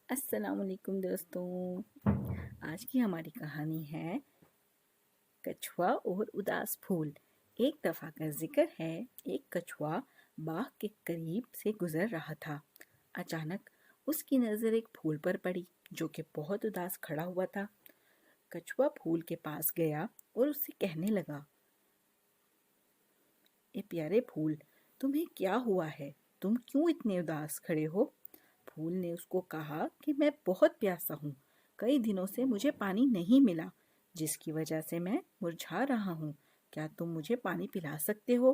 السلام علیکم دوستوں، آج کی ہماری کہانی ہے کچھوا اور اداس پھول۔ ایک دفعہ کا ذکر ہے، ایک کچھوا باغ کے قریب سے گزر رہا تھا۔ اچانک اس کی نظر ایک پھول پر پڑی جو کہ بہت اداس کھڑا ہوا تھا۔ کچھوا پھول کے پاس گیا اور اس سے کہنے لگا، اے پیارے پھول، تمہیں کیا ہوا ہے؟ تم کیوں اتنے اداس کھڑے ہو؟ پھول نے اس کو کہا کہ میں بہت پیاسا ہوں، کئی دنوں سے مجھے پانی نہیں ملا، جس کی وجہ سے میں مرجھا رہا ہوں۔ کیا تم مجھے پانی پلا سکتے ہو؟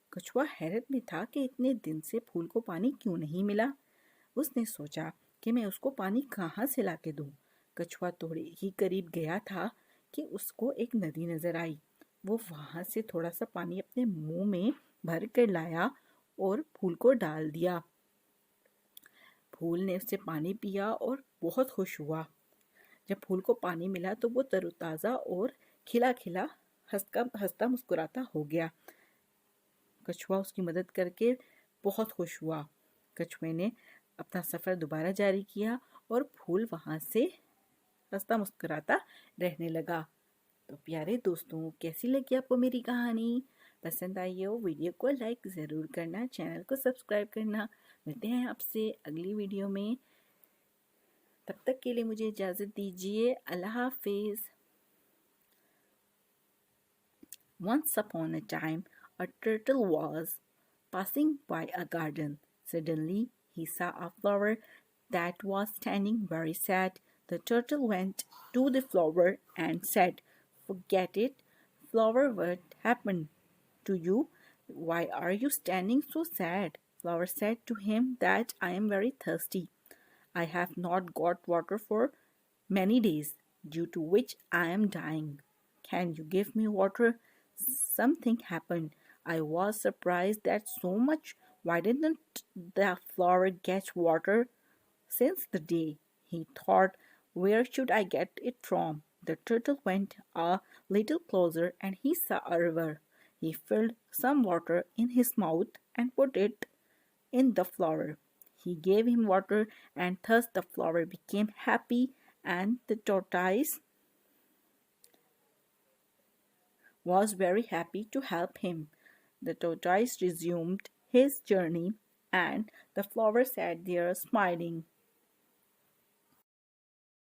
کچھوا حیرت میں تھا کہ اتنے دن سے پھول کو پانی کیوں نہیں ملا۔ اس نے سوچا کہ میں اس کو پانی کہاں سے لا کے دوں۔ کچھوا تھوڑے ہی قریب گیا تھا کہ اس کو ایک ندی نظر آئی۔ وہ وہاں سے تھوڑا سا پانی اپنے منہ میں بھر کر لایا اور پھول کو ڈال دیا۔ پھول نے اس سے پانی پیا اور بہت خوش ہوا۔ جب پھول کو پانی ملا تو وہ تر و تازہ اور کھلا کھلا ہنستا مسکراتا ہو گیا۔ کچھوا اس کی مدد کر کے بہت خوش ہوا۔ کچھوے نے اپنا سفر دوبارہ جاری کیا اور پھول وہاں سے ہنستا مسکراتا رہنے لگا۔ تو پیارے دوستوں، کیسی لگی آپ کو میری کہانی؟ پسند آئی ہو ویڈیو کو لائک ضرور کرنا، چینل کو سبسکرائب کرنا۔ ملتے ہیں آپ سے اگلی ویڈیو میں، تب تک کے لیے مجھے اجازت دیجیے، اللہ حافظ۔ Once upon a time, a turtle was passing by a garden. Suddenly, he saw a flower that was standing very sad. The turtle went to the flower and said, "Forget it, flower, what happened to you? Why are you standing so sad?" Flower said to him that I am very thirsty. I have not got water for many days, due to which I am dying. Can you give me water? Something happened. I was surprised that so much. Why didn't the flower get water since the day? He thought, where should I get it from? The turtle went a little closer and he saw a river. He filled some water in his mouth and put it in the flower. He gave him water, and thus the flower became happy, and the tortoise was very happy to help him. The tortoise resumed his journey, and the flower sat there smiling.